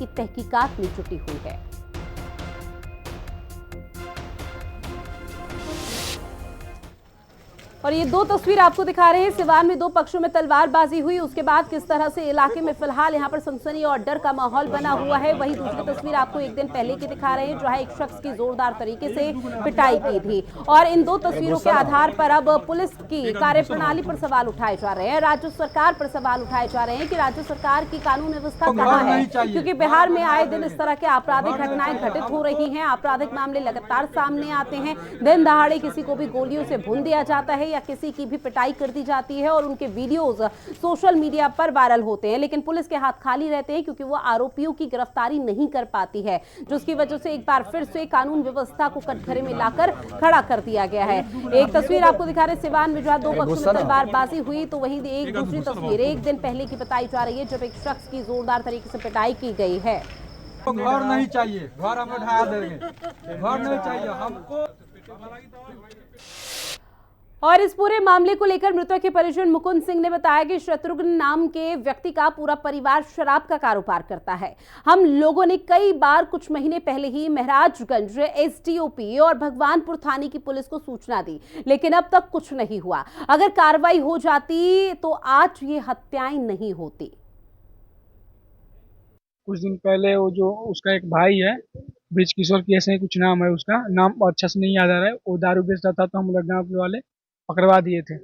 की तहकीकात में जुटी हुई है। और ये दो तस्वीर आपको दिखा रहे हैं। सिवान में दो पक्षों में तलवारबाजी हुई, उसके बाद किस तरह से इलाके में फिलहाल यहां पर सनसनी और डर का माहौल बना हुआ है। वहीं दूसरी तस्वीर आपको एक दिन पहले की दिखा रहे हैं, जहां एक शख्स की जोरदार तरीके से पिटाई की थी। और इन दो तस्वीरों के आधार पर अब पुलिस की कार्यप्रणाली पर सवाल उठाए जा रहे हैं, राज्य सरकार पर सवाल उठाए जा रहे हैं कि राज्य सरकार की कानून व्यवस्था कहां है, क्योंकि बिहार में आए दिन इस तरह के आपराधिक घटनाएं घटित हो रही हैं। आपराधिक मामले लगातार सामने आते हैं। दिन दहाड़े किसी को भी गोलियों से भून दिया जाता है या किसी की भी पिटाई कर दी जाती है और उनके वीडियोज सोशल मीडिया पर वायरल होते हैं, लेकिन पुलिस के हाथ खाली रहते हैं क्योंकि वो आरोपियों की गिरफ्तारी नहीं कर पाती है, जिसकी वजह से एक बार फिर से कानून व्यवस्था को कटघरे में लाकर खड़ा कर दिया गया है। एक तस्वीर आपको दिखा रहे सिवान में जहां दो पक्षों में तलवारबाजी हुई, तो वहीं एक दूसरी तस्वीर एक दिन पहले की बताई जा रही है जब एक शख्स की जोरदार तरीके से पिटाई की गई है। घर नहीं चाहिए, घर हम ढा देंगे, घर नहीं चाहिए हमको। और इस पूरे मामले को लेकर मृतक के परिजन मुकुंद सिंह ने बताया कि शत्रुघ्न नाम के व्यक्ति का पूरा परिवार शराब का कारोबार करता है। हम लोगों ने कई बार कुछ महीने पहले ही महाराजगंज एसडीओपी और भगवानपुर थाने की पुलिस को सूचना दी, लेकिन अब तक कुछ नहीं हुआ। अगर कार्रवाई हो जाती तो आज ये हत्याएं नहीं होती। कुछ दिन पहले वो जो उसका एक भाई है, ब्रिज किशोर की ऐसे ही कुछ नाम है, उसका नाम अच्छा से नहीं याद आ रहा है, वो दारू बेचता था तो हम लोग गाँव के वाले पकड़वा दिए थे।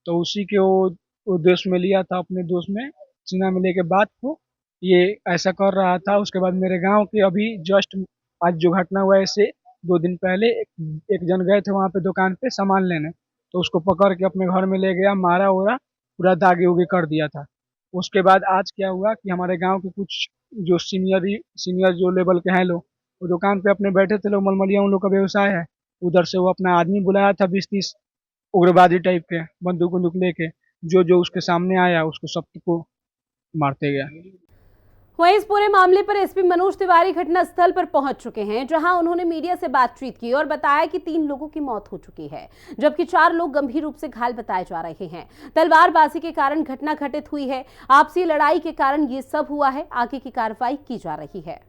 तो उसी के वो दोस्त में लिया था, अपने दोस्त में सीना में लेके बात को ये ऐसा कर रहा था। उसके बाद मेरे गांव के अभी जस्ट आज जो घटना हुआ है इससे 2 दिन पहले एक जन गए थे वहाँ पे दुकान पे सामान लेने, तो उसको पकड़ के अपने घर में ले गया, मारा ओरा, पूरा दागे उगे कर दिया था। उसके बाद आज क्या हुआ कि हमारे गांव के कुछ जो सीनियर जो लेवल के हैं लोग, वो दुकान पे अपने बैठे थे लोग, मलमलिया उन लोग का व्यवसाय है, उधर से वो अपना आदमी बुलाया था 20-30 उग्रवादी टाइप के, बंदूक बंदूक लेके, जो जो उसके सामने आया उसको सबको मारते गया। वहीं इस पूरे मामले पर एसपी मनोज तिवारी घटनास्थल पर पहुंच चुके हैं, जहां उन्होंने मीडिया से बातचीत की और बताया कि 3 लोगों की मौत हो चुकी है, जबकि 4 लोग गंभीर रूप से घायल बताए जा रहे हैं। तलवारबाजी के कारण घटना घटित हुई है, आपसी लड़ाई के कारण ये सब हुआ है। आगे की कार्रवाई की जा रही है।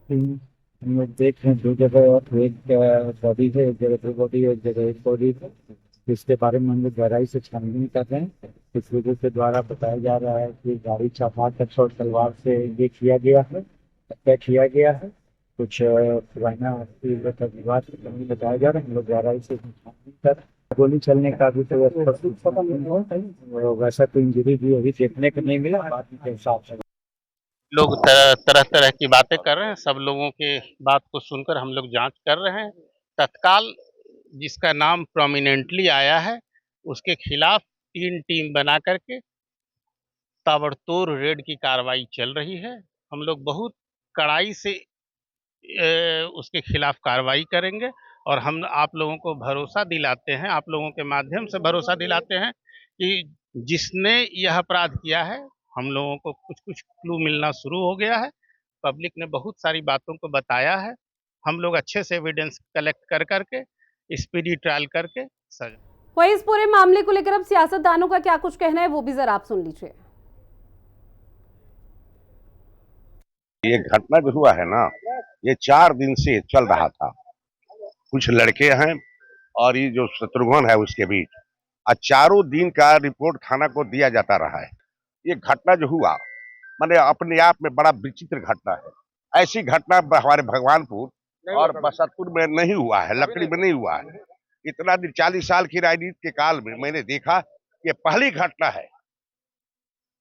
हम लोग देख रहे हैं 2 जगह, एक बॉडी है, एक जगह 2 बॉडी है, एक जगह 1 बॉडी है। इसके बारे में हम लोग गहराई से छानबीन कर रहे हैं। इस वजह से द्वारा बताया जा रहा है कि गाड़ी चापा कर और तलवार से ये किया गया है, हत्या किया गया है। कुछ पुराना विवाद की कमी बताया जा रहा है। हम लोग गहराई से छानबीन कर, गोली चलने का भी तो वैसा कोई इंजरी भी अभी देखने को नहीं मिला। बात के हिसाब से लोग तरह तरह की बातें कर रहे हैं। सब लोगों के बात को सुनकर हम लोग जांच कर रहे हैं। तत्काल जिसका नाम प्रोमिनेंटली आया है उसके खिलाफ 3 टीम बना करके ताबड़तोड़ रेड की कार्रवाई चल रही है। हम लोग बहुत कड़ाई से उसके खिलाफ कार्रवाई करेंगे और हम आप लोगों को भरोसा दिलाते हैं, आप लोगों के माध्यम से भरोसा दिलाते हैं कि जिसने यह अपराध किया है, हम लोगों को कुछ कुछ क्लू मिलना शुरू हो गया है। पब्लिक ने बहुत सारी बातों को बताया है। हम लोग अच्छे से एविडेंस कलेक्ट कर करके स्पीडी ट्रायल करके सजा। वहीं इस पूरे मामले को लेकर अब सियासतदानों का क्या कुछ कहना है, वो भी जरा आप सुन लीजिए। ये घटना जो हुआ है ना, ये 4 दिन से चल रहा था। कुछ लड़के हैं और ये जो शत्रुघ्न है उसके बीच, और 4 दिन का रिपोर्ट थाना को दिया जाता रहा है। ये घटना जो हुआ माने अपने आप में बड़ा विचित्र घटना है। ऐसी घटना हमारे भगवानपुर और बसंतपुर में नहीं हुआ है, लकड़ी में नहीं हुआ है। इतना दिन 40 साल की राजनीति के काल में मैंने देखा ये पहली घटना है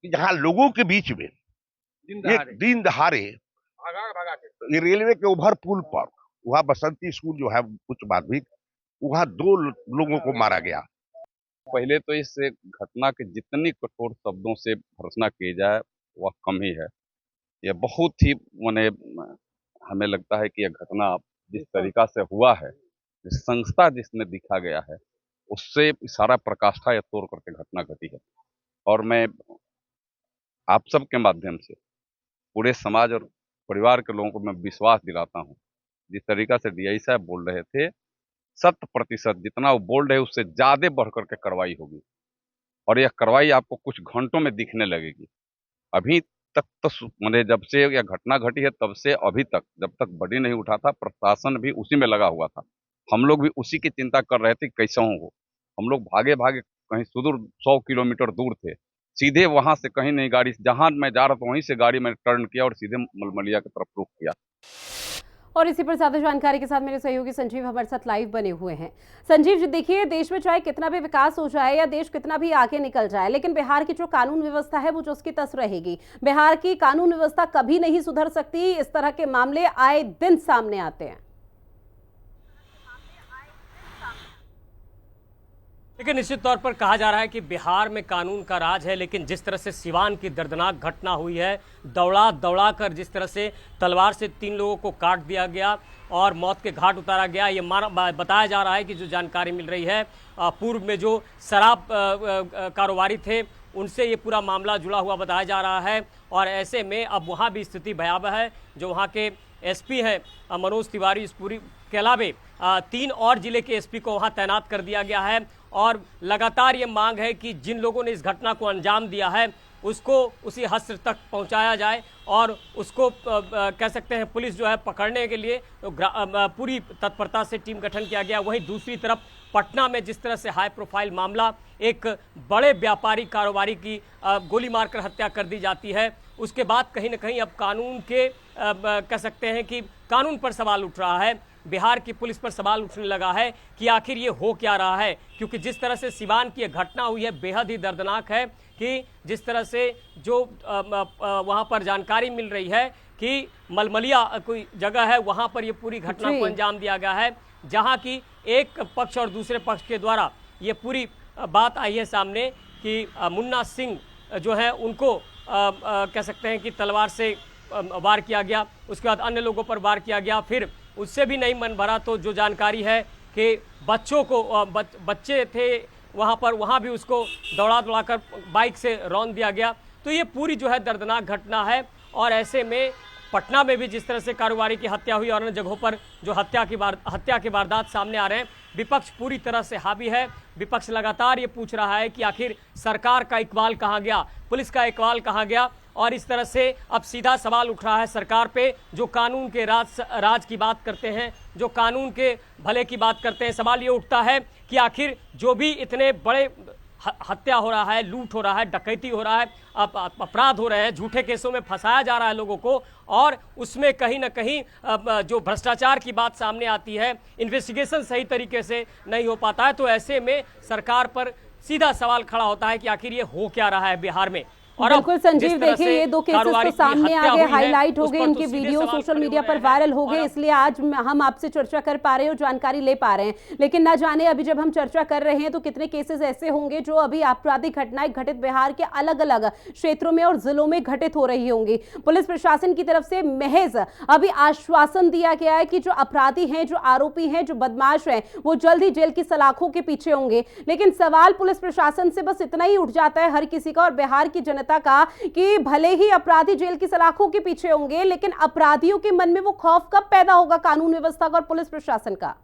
कि जहाँ लोगों के बीच में एक दिन दहाड़े ये रेलवे के ओवर पुल पर, वहाँ बसंती स्कूल जो है उच्च माध्यमिक, वहाँ 2 लोगों को मारा गया। पहले तो इस घटना के जितनी कठोर शब्दों से भर्त्सना की जाए वह कम ही है। यह बहुत ही माने हमें लगता है कि यह घटना जिस तरीका से हुआ है, जिस संस्था जिसने दिखा गया है, उससे सारा प्रकाष्ठा यह तोड़ करके घटना घटी है। और मैं आप सब के माध्यम से पूरे समाज और परिवार के लोगों को मैं विश्वास दिलाता हूँ, जिस तरीका से डीआई साहब बोल रहे थे 100% जितना वो बोल रहे उससे ज्यादा बढ़ करके कार्रवाई होगी और यह कार्रवाई आपको कुछ घंटों में दिखने लगेगी। अभी तक तो मैंने जब से यह घटना घटी है तब से अभी तक जब तक बड़ी नहीं उठा था, प्रशासन भी उसी में लगा हुआ था। हम लोग भी उसी की चिंता कर रहे थे कैसे हो। हम लोग भागे भागे कहीं सुदूर 100 किलोमीटर दूर थे, सीधे वहां से कहीं नहीं गाड़ी, जहां मैं जा रहा था वहीं से गाड़ी मैंने टर्न किया और सीधे मलमलिया की तरफ रुख किया। और इसी पर ज्यादा जानकारी के साथ मेरे सहयोगी संजीव हमारे साथ लाइव बने हुए हैं। संजीव जी, देखिए, देश में चाहे कितना भी विकास हो जाए या देश कितना भी आगे निकल जाए, लेकिन बिहार की जो कानून व्यवस्था है वो जो उसकी तस रहेगी। बिहार की कानून व्यवस्था कभी नहीं सुधर सकती। इस तरह के मामले आए दिन सामने आते हैं। लेकिन निश्चित तौर पर कहा जा रहा है कि बिहार में कानून का राज है, लेकिन जिस तरह से सिवान की दर्दनाक घटना हुई है, दौड़ा दौड़ा कर जिस तरह से तलवार से 3 लोगों को काट दिया गया और मौत के घाट उतारा गया, ये बताया जा रहा है कि जो जानकारी मिल रही है, पूर्व में जो शराब कारोबारी थे उनसे ये पूरा मामला जुड़ा हुआ बताया जा रहा है। और ऐसे में अब वहाँ भी स्थिति भयावह है। जो वहाँ के एसपी हैं मनोज तिवारी, इस पूरी के अलावे 3 और जिले के एसपी को वहाँ तैनात कर दिया गया है। और लगातार ये मांग है कि जिन लोगों ने इस घटना को अंजाम दिया है उसको उसी हद तक पहुंचाया जाए और उसको कह सकते हैं पुलिस जो है पकड़ने के लिए तो पूरी तत्परता से टीम गठन किया गया। वहीं दूसरी तरफ पटना में जिस तरह से हाई प्रोफाइल मामला, एक बड़े व्यापारी कारोबारी की गोली मारकर हत्या कर दी जाती है, उसके बाद कहीं ना कहीं अब कानून के कह सकते हैं कि कानून पर सवाल उठ रहा है। बिहार की पुलिस पर सवाल उठने लगा है कि आखिर ये हो क्या रहा है, क्योंकि जिस तरह से सिवान की घटना हुई है बेहद ही दर्दनाक है। कि जिस तरह से जो वहाँ पर जानकारी मिल रही है कि मलमलिया कोई जगह है, वहाँ पर ये पूरी घटना को अंजाम दिया गया है, जहाँ की एक पक्ष और दूसरे पक्ष के द्वारा ये पूरी बात आई है सामने कि मुन्ना सिंह जो है उनको कह सकते हैं कि तलवार से वार किया गया, उसके बाद अन्य लोगों पर वार किया गया। फिर उससे भी नहीं मन भरा तो जो जानकारी है कि बच्चों को बच्चे थे वहाँ पर, वहाँ भी उसको दौड़ा दौड़ाकर बाइक से रौंद दिया गया। तो ये पूरी जो है दर्दनाक घटना है। और ऐसे में पटना में भी जिस तरह से कारोबारी की हत्या हुई और अन्य जगहों पर जो हत्या के वारदात सामने आ रहे हैं, विपक्ष पूरी तरह से हावी है। विपक्ष लगातार ये पूछ रहा है कि आखिर सरकार का इकबाल कहाँ गया, पुलिस का इकबाल कहाँ गया। और इस तरह से अब सीधा सवाल उठ रहा है सरकार पे, जो कानून के राज की बात करते हैं, जो कानून के भले की बात करते हैं। सवाल ये उठता है कि आखिर जो भी इतने बड़े हत्या हो रहा है, लूट हो रहा है, डकैती हो रहा है, अपराध हो रहे हैं, झूठे केसों में फंसाया जा रहा है लोगों को, और उसमें कहीं ना कहीं जो भ्रष्टाचार की बात सामने आती है, इन्वेस्टिगेशन सही तरीके से नहीं हो पाता है, तो ऐसे में सरकार पर सीधा सवाल खड़ा होता है कि आखिर ये हो क्या रहा है बिहार में। और बिल्कुल संजीव, देखिए, ये 2 केसेस तो सामने आ गए, हाईलाइट हो गए, इनके वीडियो सोशल मीडिया पर वायरल हो गए, इसलिए आज हम आपसे चर्चा कर पा रहे हैं और जानकारी ले पा रहे हैं। लेकिन ना जाने अभी जब हम चर्चा कर रहे हैं तो कितने केसेस ऐसे होंगे जो अभी आपराधिक घटनाएं घटित बिहार के अलग अलग क्षेत्रों में और जिलों में घटित हो रही होंगी। पुलिस प्रशासन की तरफ से महज अभी आश्वासन दिया गया है कि जो अपराधी हैं, जो आरोपी हैं, जो बदमाश हैं, वो जल्द ही जेल की सलाखों के पीछे होंगे। लेकिन सवाल पुलिस प्रशासन से बस इतना ही उठ जाता है हर किसी का और बिहार की जनता का कि भले ही अपराधी जेल की सलाखों के पीछे होंगे, लेकिन अपराधियों के मन में वो खौफ कब पैदा होगा कानून व्यवस्था का और पुलिस प्रशासन का?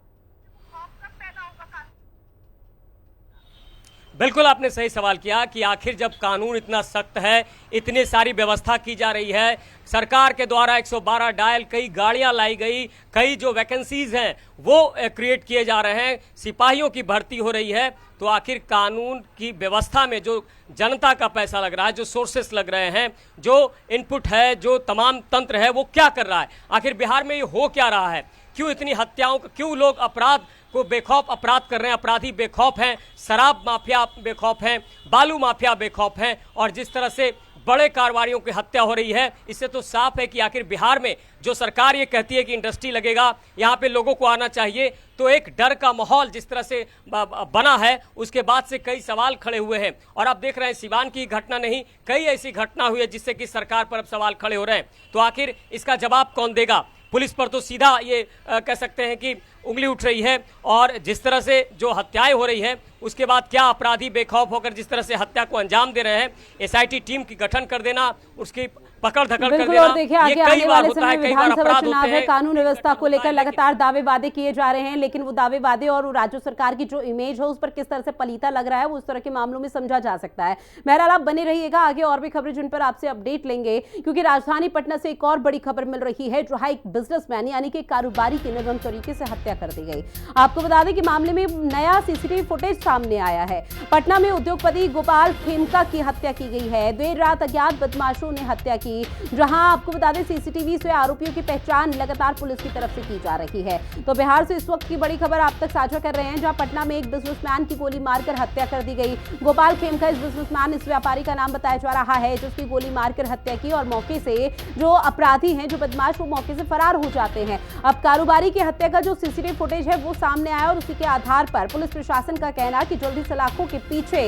बिल्कुल आपने सही सवाल किया कि आखिर जब कानून इतना सख्त है, इतनी सारी व्यवस्था की जा रही है, सरकार के द्वारा 112 डायल, कई गाड़ियां लाई गई, कई जो वैकेंसीज हैं वो क्रिएट किए जा रहे हैं, सिपाहियों की भर्ती हो रही है, तो आखिर कानून की व्यवस्था में जो जनता का पैसा लग रहा है, जो सोर्सेस लग रहे हैं, जो इनपुट है, जो तमाम तंत्र है, वो क्या कर रहा है? आखिर बिहार में ये हो क्या रहा है? क्यों इतनी हत्याओं, क्यों लोग अपराध को बेखौफ अपराध कर रहे हैं? अपराधी बेखौफ हैं, शराब माफिया बेखौफ हैं, बालू माफिया बेखौफ हैं, और जिस तरह से बड़े कारोबारियों की हत्या हो रही है, इससे तो साफ है कि आखिर बिहार में जो सरकार ये कहती है कि इंडस्ट्री लगेगा, यहाँ पे लोगों को आना चाहिए, तो एक डर का माहौल जिस तरह से बना है, उसके बाद से कई सवाल खड़े हुए हैं। और आप देख रहे हैं सिवान की घटना नहीं, कई ऐसी घटना हुई है जिससे कि सरकार पर अब सवाल खड़े हो रहे हैं। तो आखिर इसका जवाब कौन देगा? पुलिस पर तो सीधा ये कह सकते हैं कि उंगली उठ रही है। और जिस तरह से जो हत्याएं हो रही है उसके बाद क्या अपराधी बेखौफ होकर जिस तरह से हत्या को अंजाम दे रहे हैं, एसआईटी टीम की गठन कर देना, उसकी पकड़ धकड़ कर बिल्कुल। देना, और देखिए आगे ये आने कई बार वाले होता समय है, कई बार विधानसभा अपराध चुनाव होते है, हैं। कानून व्यवस्था को लेकर लगातार दावे वादे किए जा रहे हैं, लेकिन वो दावे वादे और राज्य सरकार की जो इमेज है उस पर किस तरह से पलीता लग रहा है वो उस तरह के मामलों में समझा जा सकता है। बहरहाल आप बने रहिएगा, आगे और भी खबरें जिन पर आपसे अपडेट लेंगे, क्योंकि राजधानी पटना से एक और बड़ी खबर मिल रही है जहां एक बिजनेसमैन यानी कि कारोबारी की निर्मम तरीके से हत्या कर दी गई। आपको बता दें कि मामले में नया सीसीटीवी फुटेज सामने आया है। पटना में उद्योगपति गोपाल खेमका की हत्या की गई है। देर रात अज्ञात बदमाशों ने हत्या की, जहां आपको बता दें सीसीटीवी से आरोपियों की पहचान लगातार पुलिस की तरफ से की जा रही है। तो बिहार से इस वक्त की बड़ी खबर आप तक साझा कर रहे हैं, जहां पटना में एक बिजनेसमैन की गोली मारकर हत्या कर दी गई। गोपाल खेमका इस बिजनेसमैन, इस व्यापारी का नाम बताया जा रहा है, जिसकी गोली मारकर हत्या की और मौके से जो अपराधी हैं, जो बदमाश, वो मौके से फरार हो जाते हैं। अब कारोबारी की हत्या का जो सीसीटीवी फुटेज है वो सामने आया और उसी के आधार पर पुलिस प्रशासन का कहना कि जल्दी सलाखों के पीछे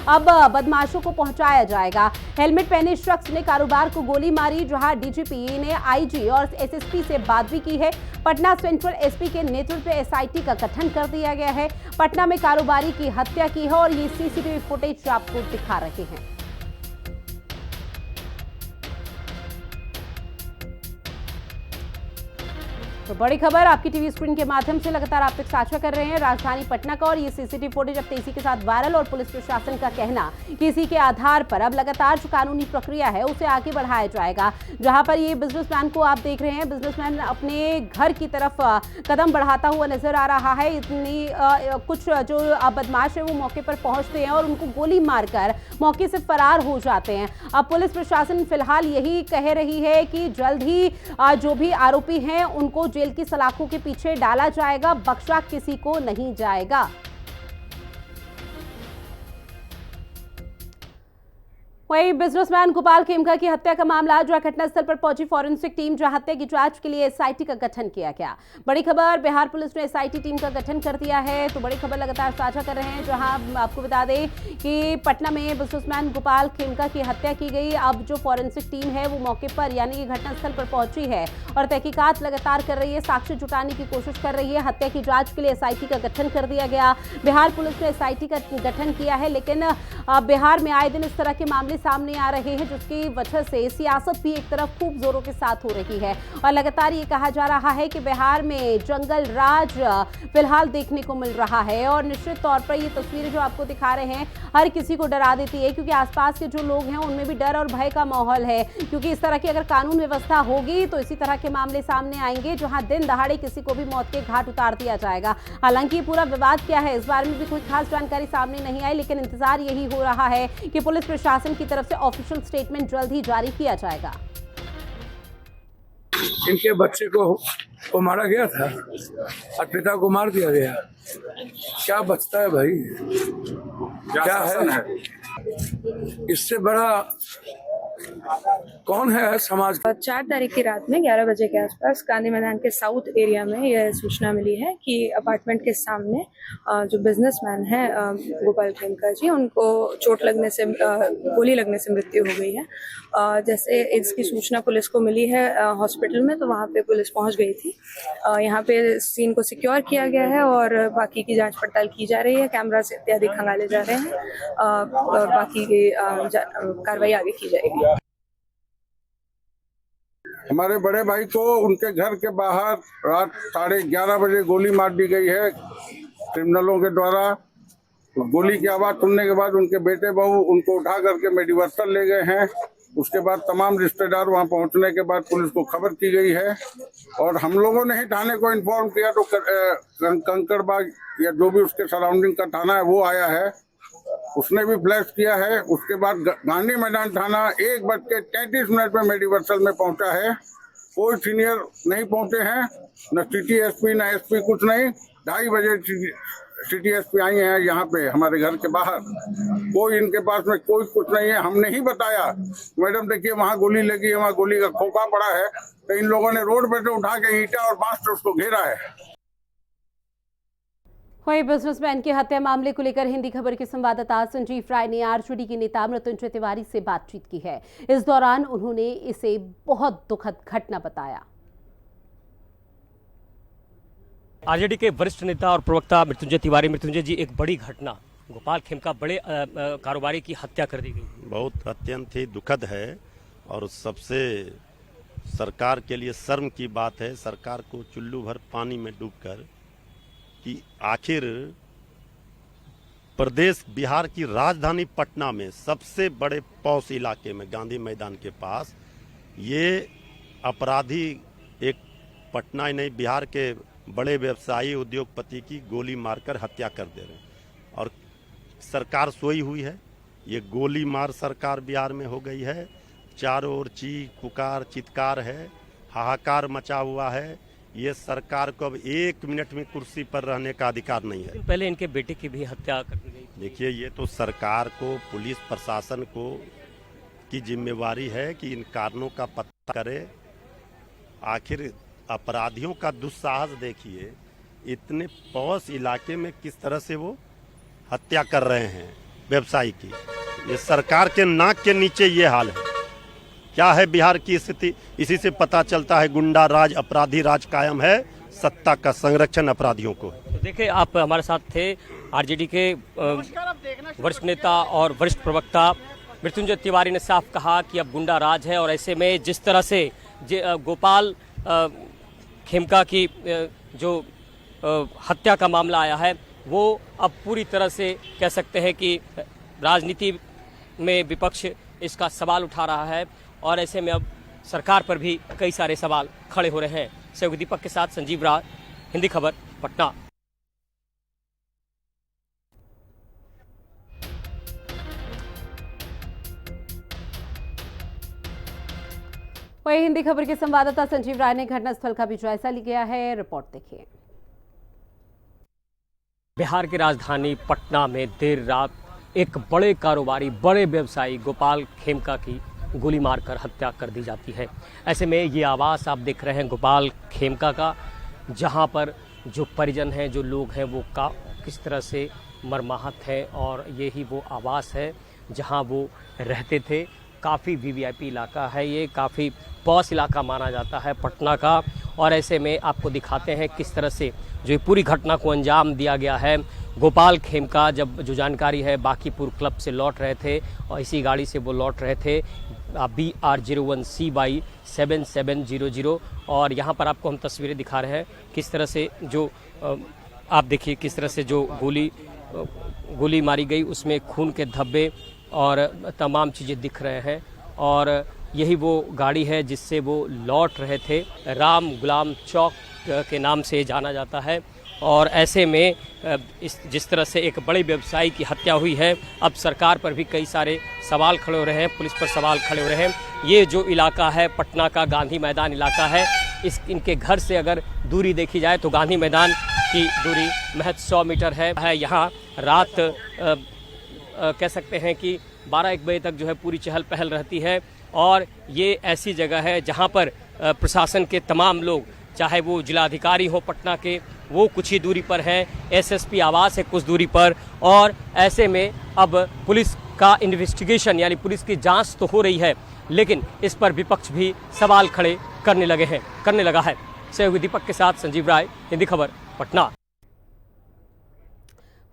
अब बदमाशों को पहुंचाया जाएगा। हेलमेट पहने शख्स ने कारोबार को गोली मारी, जहां डीजीपी ने आईजी और एसएसपी से बात भी की है। पटना सेंट्रल एसपी के नेतृत्व में एसआईटी का गठन कर दिया गया है। पटना में कारोबारी की हत्या की है और ये सीसीटीवी फुटेज आपको दिखा रहे हैं। तो बड़ी खबर आपकी टीवी स्क्रीन के माध्यम से लगातार आप तक साझा कर रहे हैं राजधानी पटना का, और ये सीसीटीवी फुटेज अब तेजी के साथ वायरल और पुलिस प्रशासन का कहना कि इसी के आधार पर अब लगातार जो कानूनी प्रक्रिया है उसे आगे बढ़ाया जाएगा। जहां पर ये बिजनेसमैन को आप देख रहे हैं, बिजनेसमैन अपने घर की तरफ कदम बढ़ाता हुआ नजर आ रहा है। इतनी कुछ जो बदमाश है वो मौके पर पहुंचते हैं और उनको गोली मारकर मौके से फरार हो जाते हैं। अब पुलिस प्रशासन फिलहाल यही कह रही है कि जल्द ही जो भी आरोपी हैं उनको जेल की सलाखों के पीछे डाला जाएगा, बख्शा किसी को नहीं जाएगा। वहीं बिजनेसमैन गोपाल खेमका की हत्या का मामला, जो घटनास्थल पर पहुंची फॉरेंसिक टीम, जो हत्या की जांच के लिए एसआईटी का गठन किया गया। बड़ी खबर, बिहार पुलिस ने एसआईटी टीम का गठन कर दिया है। तो बड़ी खबर लगातार साझा कर रहे हैं, जहां आपको बता दें कि पटना में बिजनेसमैन गोपाल खेमका की हत्या की गई। अब जो फॉरेंसिक टीम है वो मौके पर यानी कि घटनास्थल पर पहुंची है और तहकीकात लगातार कर रही है, साक्ष्य जुटाने की कोशिश कर रही है। हत्या की जांच के लिए एसआईटी का गठन कर दिया गया। बिहार पुलिस ने एसआईटी का गठन किया है, लेकिन बिहार में आए दिन इस तरह के मामले सामने आ रहे हैं, जिसकी वजह से सियासत भी एक तरफ खूब जोरों के साथ हो रही है और लगातार ये कहा जा रहा है कि बिहार में जंगल राज फिलहाल देखने को मिल रहा है। और निश्चित तौर पर ये तस्वीरें जो आपको दिखा रहे हैं हर किसी को डरा देती है, क्योंकि आसपास के जो लोग हैं उनमें भी डर और भय का माहौल है, क्योंकि इस तरह की अगर कानून व्यवस्था होगी तो इसी तरह के मामले सामने आएंगे, जहां दिन दहाड़े किसी को भी मौत के घाट उतार दिया जाएगा। हालांकि पूरा विवाद क्या है इस बारे में भी कोई खास जानकारी सामने नहीं आई, लेकिन इंतजार यही हो रहा है कि पुलिस प्रशासन की तरफ से ऑफिशियल स्टेटमेंट जल्द ही जारी किया जाएगा। इनके बच्चे को मारा गया था और पिता को मार दिया गया। क्या बचता है भाई? क्या है इससे बड़ा कौन है समाज? 4 तारीख की रात में 11 बजे के आसपास गांधी मैदान के साउथ एरिया में यह सूचना मिली है कि अपार्टमेंट के सामने जो बिजनेसमैन है गोपाल खेमका जी, उनको चोट लगने से, गोली लगने से मृत्यु हो गई है। जैसे इसकी सूचना पुलिस को मिली है हॉस्पिटल में, तो वहाँ पे पुलिस पहुँच गई थी। यहाँ पे सीन को सिक्योर किया गया है और बाकी की जांच पड़ताल की जा रही है, कैमरा से इत्यादि खंगाले जा रहे हैं और बाकी की कार्रवाई आगे की जाएगी। हमारे बड़े भाई को उनके घर के बाहर रात 11:30 बजे गोली मार दी गई है क्रिमिनलों के द्वारा। गोली की आवाज सुनने के बाद उनके बेटे बहू उनको उठा करके मेडिवर्सल ले गए हैं। उसके बाद तमाम रिश्तेदार वहां पहुंचने के बाद पुलिस को खबर की गई है और हम लोगों ने ही थाने को इन्फॉर्म किया, तो कंकड़बाग या जो भी उसके सराउंडिंग का थाना है वो आया है, उसने भी फ्लैश किया है। उसके बाद गांधी मैदान थाना 1:33 पे मेडिवर्सल में पहुंचा है। कोई सीनियर नहीं पहुंचे हैं, न सिटी एसपी न एसपी, कुछ नहीं। 2:30 बजे सिटी एसपी आई हैं यहाँ पे हमारे घर के बाहर। कोई इनके पास में कोई कुछ नहीं है। हमने ही बताया मैडम देखिए वहाँ गोली लगी है, वहाँ गोली का खोखा पड़ा है, तो इन लोगों ने रोड पे से उठा के ईंटा और बांस से उसको घेरा है। वहीं बिजनेसमैन की हत्या मामले को लेकर हिंदी खबर के संवाददाता संजीव राय ने आरजेडी के नेता मृत्युंजय तिवारी से बातचीत की है। इस दौरान उन्होंने इसे बहुत दुखद घटना बताया। आरजेडी के वरिष्ठ नेता और प्रवक्ता मृत्युंजय तिवारी। मृत्युंजय जी, एक बड़ी घटना, गोपाल खेमका बड़े कारोबारी की हत्या कर दी गई। बहुत अत्यंत ही दुखद है और सबसे सरकार के लिए शर्म की बात है, सरकार को चुल्लू भर पानी में डूबकर कि आखिर प्रदेश बिहार की राजधानी पटना में सबसे बड़े पॉश इलाके में गांधी मैदान के पास ये अपराधी एक पटना ही नहीं बिहार के बड़े व्यवसायी उद्योगपति की गोली मारकर हत्या कर दे रहे हैं और सरकार सोई हुई है। ये गोली मार सरकार बिहार में हो गई है। चारों ओर चीख पुकार चित्कार है, हाहाकार मचा हुआ है। ये सरकार को अब 1 मिनट में कुर्सी पर रहने का अधिकार नहीं है। पहले इनके बेटे की भी हत्या कर दी गई। देखिए, ये तो सरकार को, पुलिस प्रशासन को की जिम्मेवारी है कि इन कारणों का पता करे। आखिर अपराधियों का दुस्साहस देखिए, इतने पॉश इलाके में किस तरह से वो हत्या कर रहे हैं व्यवसायी की। ये सरकार के नाक के नीचे ये हाल है। क्या है बिहार की स्थिति? इसी से पता चलता है गुंडा राज, अपराधी राज कायम है, सत्ता का संरक्षण अपराधियों को। तो देखिए, आप हमारे साथ थे आरजेडी के वरिष्ठ नेता और वरिष्ठ प्रवक्ता मृत्युंजय तिवारी ने साफ कहा कि अब गुंडा राज है और ऐसे में जिस तरह से गोपाल खेमका की जो हत्या का मामला आया है वो अब पूरी तरह से कह सकते हैं कि राजनीति में विपक्ष इसका सवाल उठा रहा है और ऐसे में अब सरकार पर भी कई सारे सवाल खड़े हो रहे हैं। सहयोगी दीपक के साथ संजीव राय, हिंदी खबर, पटना। वही हिंदी खबर के संवाददाता संजीव राय ने घटनास्थल का भी जायजा लिया है। रिपोर्ट देखिए। बिहार की राजधानी पटना में देर रात एक बड़े कारोबारी, बड़े व्यवसायी गोपाल खेमका की गोली मारकर हत्या कर दी जाती है। ऐसे में ये आवास आप देख रहे हैं गोपाल खेमका का, जहां पर जो परिजन हैं, जो लोग हैं, वो किस तरह से मर्माहत हैं और यही वो आवास है जहां वो रहते थे। काफ़ी वीवीआईपी इलाका है, ये काफ़ी पॉश इलाका माना जाता है पटना का। और ऐसे में आपको दिखाते हैं किस तरह से जो ये पूरी घटना को अंजाम दिया गया है। गोपाल खेमका जब जो जानकारी है बाकीपुर क्लब से लौट रहे थे और इसी गाड़ी से वो लौट रहे थे BR01CY7700। और यहाँ पर आपको हम तस्वीरें दिखा रहे हैं किस तरह से जो आप देखिए किस तरह से जो गोली मारी गई, उसमें खून के धब्बे और तमाम चीज़ें दिख रहे हैं। और यही वो गाड़ी है जिससे वो लौट रहे थे। राम गुलाम चौक के नाम से जाना जाता है। और ऐसे में जिस तरह से एक बड़े व्यवसायी की हत्या हुई है, अब सरकार पर भी कई सारे सवाल खड़े हो रहे हैं, पुलिस पर सवाल खड़े हो रहे हैं। ये जो इलाका है पटना का गांधी मैदान इलाका है, इनके घर से अगर दूरी देखी जाए तो गांधी मैदान की दूरी महज 100 मीटर है। यहाँ रात कह सकते हैं कि 12-1 बजे तक जो है पूरी चहल पहल रहती है। और ये ऐसी जगह है जहाँ पर प्रशासन के तमाम लोग, चाहे वो जिलाधिकारी हो पटना के, वो कुछ ही दूरी पर हैं, एसएसपी आवास है कुछ दूरी पर। और ऐसे में अब पुलिस का इन्वेस्टिगेशन यानी पुलिस की जांच तो हो रही है, लेकिन इस पर विपक्ष भी सवाल खड़े करने लगा है। सहयोगी दीपक के साथ संजीव राय, हिंदी खबर, पटना।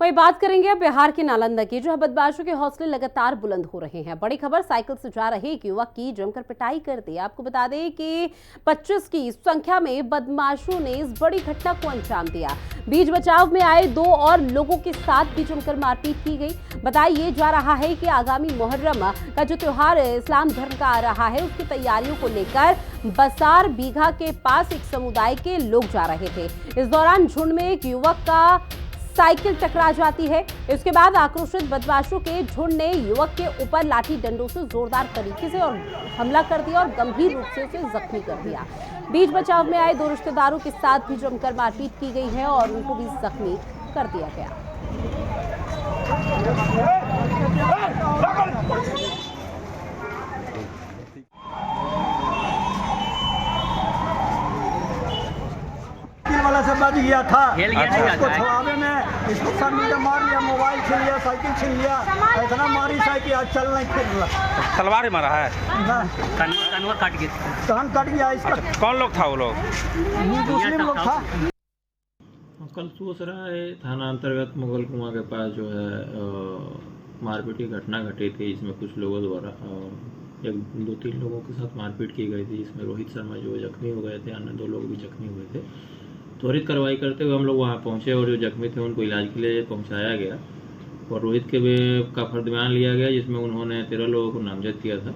वही बात करेंगे अब बिहार के नालंदा की, जहां बदमाशों के हौसले लगातार बुलंद हो रहे हैं। बड़ी खबर, साइकिल से जा रहे एक युवक की जमकर पिटाई कर दी। आपको बता दें कि 25 की संख्या में बदमाशों ने इस बड़ी घटना को अंजाम दिया। बीच बचाव में आए 2 और लोगों के साथ भी जमकर मारपीट की गई। बताया जा रहा है कि आगामी मुहर्रम का जो त्योहार इस्लाम धर्म का आ रहा है, उसकी तैयारियों को लेकर बसार बीघा के पास एक समुदाय के लोग जा रहे थे। इस दौरान झुंड में एक युवक का साइकिल टकरा जाती है। इसके बाद आक्रोशित बदमाशों के झुंड ने युवक के ऊपर लाठी डंडों से जोरदार तरीके से और हमला कर दिया और गंभीर रूप से उसे जख्मी कर दिया। बीच बचाव में आए 2 रिश्तेदारों के साथ भी जमकर मारपीट की गई है और उनको भी जख्मी कर दिया गया। वाला से बच गया था, इसको छुड़ावे में इसको सब मिलकर मार लिया, मोबाइल छीन लिया, साइकिल छीन लिया, इतना मारी साइकिल आज चल नहीं फिर रहा। तलवार मारा है, कान कट गया इसका। कौन लोग था वो लोग? मुस्लिम लोग था। कल सोसराय थाना अंतर्गत मुगल कुआं के पास जो है मारपीट की घटना घटी थी। इसमें कुछ लोगों द्वारा एक 2-3 लोगों के साथ मारपीट की गई थी। इसमें रोहित शर्मा जो जख्मी हो गए थे, अन्य 2 लोग भी जख्मी हुए थे। त्वरित कार्रवाई करते हुए हम लोग वहां पहुंचे और जो जख्मी थे उनको इलाज के लिए पहुंचाया गया और रोहित के का फर्दमान लिया गया, जिसमें उन्होंने 13 लोगों को नामजद किया था।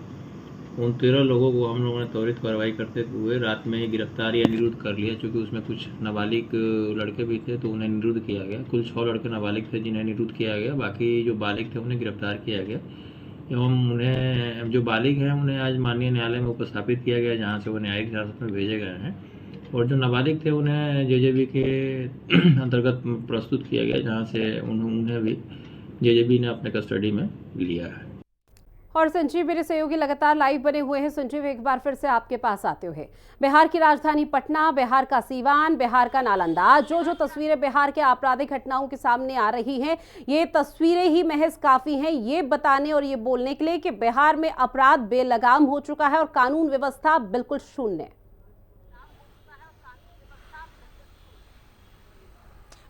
उन 13 लोगों को हम लोगों ने त्वरित कार्रवाई करते हुए रात में ही गिरफ्तार या निरुद्ध कर लिया, क्योंकि उसमें कुछ नाबालिग लड़के भी थे तो उन्हें निरुद्ध किया गया। कुल 6 लड़के नाबालिग थे जिन्हें निरुद्ध किया गया, बाकी जो बालिग थे उन्हें गिरफ्तार किया गया एवं उन्हें जो बालिग हैं उन्हें आज माननीय न्यायालय में उपस्थापित किया गया, जहाँ से वो न्यायिक हिरासत में भेजे गए हैं और जो नाबालिग थे उन्हें जेजेबी के अंतर्गत प्रस्तुत किया गया, जहाँ से उन्हें भी जेजेबी ने अपने कस्टडी में लिया है। और संजीव मेरे सहयोगी लगातार लाइव बने हुए हैं। संजीव, एक बार फिर से आपके पास आते हुए, बिहार की राजधानी पटना, बिहार का सीवान, बिहार का नालंदा, जो तस्वीरें बिहार के आपराधिक घटनाओं के सामने आ रही हैं, ये तस्वीरें ही महज काफी हैं ये बताने और ये बोलने के लिए कि बिहार में अपराध बेलगाम हो चुका है और कानून व्यवस्था बिल्कुल शून्य।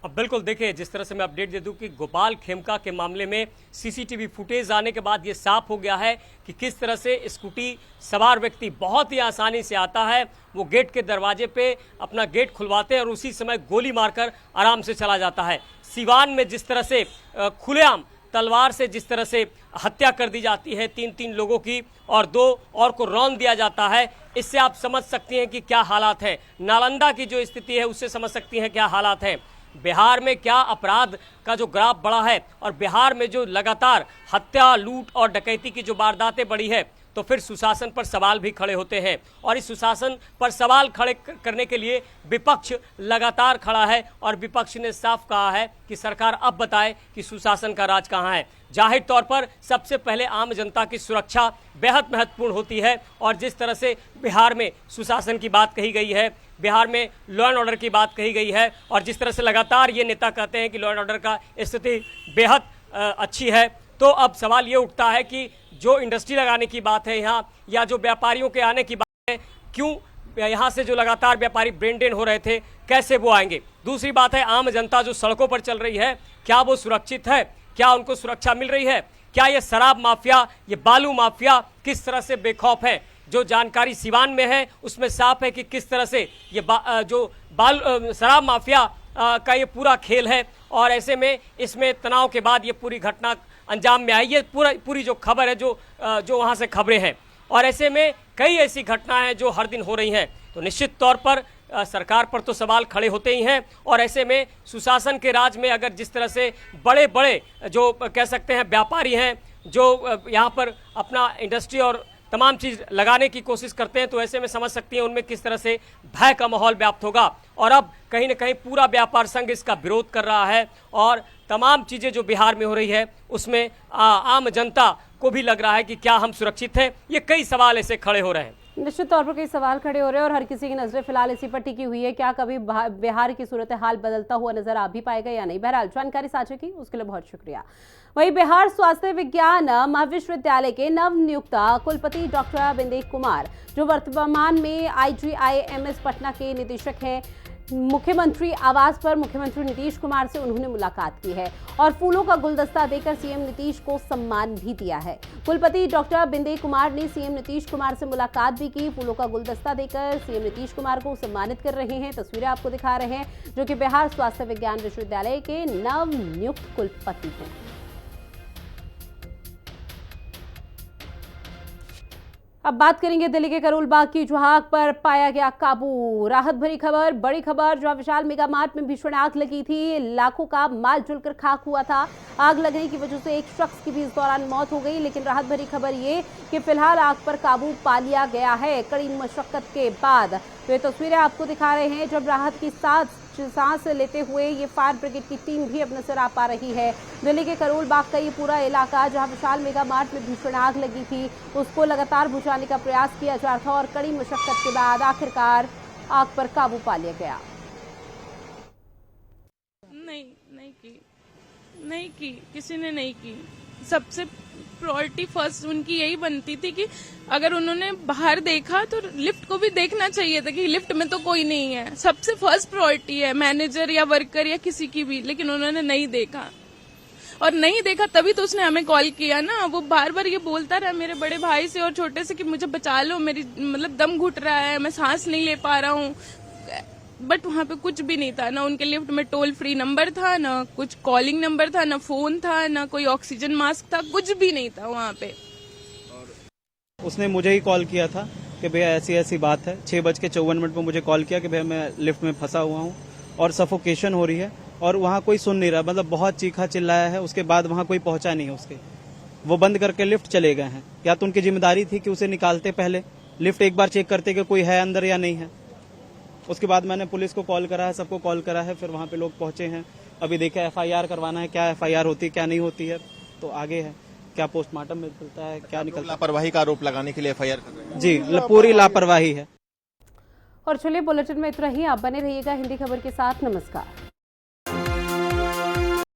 अब बिल्कुल देखिए, जिस तरह से मैं अपडेट दे दूं कि गोपाल खेमका के मामले में सीसीटीवी फुटेज आने के बाद ये साफ हो गया है कि किस तरह से स्कूटी सवार व्यक्ति बहुत ही आसानी से आता है, वो गेट के दरवाजे पे अपना गेट खुलवाते हैं और उसी समय गोली मारकर आराम से चला जाता है। सीवान में जिस तरह से खुलेआम तलवार से जिस तरह से हत्या कर दी जाती है 3 लोगों की और 2 और को रौंद दिया जाता है, इससे आप समझ सकती हैं कि क्या हालात है। नालंदा की जो स्थिति है उससे समझ सकती हैं क्या हालात है। बिहार में क्या अपराध का जो ग्राफ बढ़ा है और बिहार में जो लगातार हत्या, लूट और डकैती की जो वारदातें बढ़ी है, तो फिर सुशासन पर सवाल भी खड़े होते हैं और इस सुशासन पर सवाल खड़े करने के लिए विपक्ष लगातार खड़ा है और विपक्ष ने साफ कहा है कि सरकार अब बताए कि सुशासन का राज कहां है। जाहिर तौर पर सबसे पहले आम जनता की सुरक्षा बेहद महत्वपूर्ण होती है और जिस तरह से बिहार में सुशासन की बात कही गई है, बिहार में लॉ एंड ऑर्डर की बात कही गई है और जिस तरह से लगातार ये नेता कहते हैं कि लॉ एंड ऑर्डर का स्थिति बेहद अच्छी है, तो अब सवाल ये उठता है कि जो इंडस्ट्री लगाने की बात है यहाँ या जो व्यापारियों के आने की बात है, क्यों यहाँ से जो लगातार व्यापारी ब्रेन ड्रेन हो रहे थे, कैसे वो आएंगे। दूसरी बात है आम जनता जो सड़कों पर चल रही है, क्या वो सुरक्षित है, क्या उनको सुरक्षा मिल रही है, क्या ये शराब माफिया, ये बालू माफिया किस तरह से बेखौफ है। जो जानकारी सिवान में है उसमें साफ है कि किस तरह से ये शराब माफिया का ये पूरा खेल है और ऐसे में इसमें तनाव के बाद ये पूरी घटना अंजाम में आई। ये पूरी जो खबर है जो वहाँ से खबरें हैं और ऐसे में कई ऐसी घटनाएं हैं जो हर दिन हो रही हैं, तो निश्चित तौर पर सरकार पर तो सवाल खड़े होते ही हैं और ऐसे में सुशासन के राज में अगर जिस तरह से बड़े बड़े जो कह सकते हैं व्यापारी हैं जो यहाँ पर अपना इंडस्ट्री और तमाम चीज़ लगाने की कोशिश करते हैं, तो ऐसे में समझ सकती हैं उनमें किस तरह से भय का माहौल व्याप्त होगा और अब कहीं ना कहीं पूरा व्यापार संघ इसका विरोध कर रहा है और तमाम चीज़ें जो बिहार में हो रही है उसमें आम जनता को भी लग रहा है कि क्या हम सुरक्षित हैं। ये कई सवाल ऐसे खड़े हो रहे हैं। निश्चित तौर पर कई सवाल खड़े हो रहे हैं और हर किसी की नजरें फिलहाल इसी पर टिकी हुई है, क्या कभी बिहार की सूरत हाल बदलता हुआ नजर आ भी पाएगा या नहीं। बहरहाल जानकारी साझा की उसके लिए बहुत शुक्रिया। वहीं बिहार स्वास्थ्य विज्ञान महाविश्वविद्यालय के नवनियुक्त कुलपति डॉक्टर बिंदेश कुमार, जो वर्तमान में IGIMS पटना के निदेशक हैं, मुख्यमंत्री आवास पर मुख्यमंत्री नीतीश कुमार से उन्होंने मुलाकात की है और फूलों का गुलदस्ता देकर सीएम नीतीश को सम्मान भी दिया है। कुलपति डॉक्टर बिंदेश कुमार ने सीएम नीतीश कुमार से मुलाकात भी की। फूलों का गुलदस्ता देकर सीएम नीतीश कुमार को सम्मानित कर रहे हैं। तस्वीरें आपको दिखा रहे हैं, जो कि बिहार स्वास्थ्य विज्ञान विश्वविद्यालय के नवनियुक्त कुलपति हैं। अब बात करेंगे दिल्ली के करोल बाग की, जहां आग पर पाया गया काबू। राहत भरी खबर, बड़ी खबर, जहां विशाल मेगा मार्ट में भीषण आग लगी थी, लाखों का माल जलकर खाक हुआ था। आग लगने की वजह से एक शख्स की भी इस दौरान मौत हो गई, लेकिन राहत भरी खबर ये कि फिलहाल आग पर काबू पा लिया गया है कड़ी मशक्कत के बाद। तो ये तस्वीरें आपको दिखा रहे हैं जब राहत की सांस लेते हुए ये फायर ब्रिगेड की टीम भी अब नजर आ पा रही है। दिल्ली के करोल बाग का ये पूरा इलाका, जहां विशाल मेगा मार्ट में भीषण आग लगी थी, उसको लगातार बुझाने का प्रयास किया जा रहा था और कड़ी मशक्कत के बाद आखिरकार आग पर काबू पा लिया गया। नहीं की, किसी ने नहीं की। सबसे प्रायोरिटी फर्स्ट उनकी यही बनती थी कि अगर उन्होंने बाहर देखा तो लिफ्ट को भी देखना चाहिए था कि लिफ्ट में तो कोई नहीं है। सबसे फर्स्ट प्रायोरिटी है मैनेजर या वर्कर या किसी की भी, लेकिन उन्होंने नहीं देखा। और नहीं देखा तभी तो उसने हमें कॉल किया ना। वो बार बार ये बोलता रहा मेरे बड़े भाई से और छोटे से कि मुझे बचा लो, मेरी मतलब दम घुट रहा है, मैं सांस नहीं ले पा रहा हूँ। बट वहाँ पे कुछ भी नहीं था, ना उनके लिफ्ट में टोल फ्री नंबर था, ना कुछ कॉलिंग नंबर था, ना फोन था, ना कोई ऑक्सीजन मास्क था, कुछ भी नहीं था वहाँ पे। उसने मुझे ही कॉल किया था कि भैया ऐसी ऐसी बात है। 6:54 पर मुझे कॉल किया कि भैया मैं लिफ्ट में फंसा हुआ हूँ और सफोकेशन हो रही है और वहाँ कोई सुन नहीं रहा। मतलब बहुत चीखा चिल्लाया है, उसके बाद वहाँ कोई पहुंचा नहीं है उसके। वो बंद करके लिफ्ट चले गए हैं। या तो उनकी जिम्मेदारी थी कि उसे निकालते पहले, लिफ्ट एक बार चेक करते कि कोई है अंदर या नहीं है। उसके बाद मैंने पुलिस को कॉल करा है, सबको कॉल करा है, फिर वहाँ पे लोग पहुंचे हैं। अभी देखे FIR करवाना है, क्या FIR होती है क्या नहीं होती है, तो आगे है क्या पोस्टमार्टम में निकलता है क्या निकलता है। लापरवाही का आरोप लगाने के लिए FIR कर रहे हैं। जी, पूरी लापरवाही है। और चलिए बुलेटिन में इतना ही। आप बने रहिएगा हिंदी खबर के साथ। नमस्कार।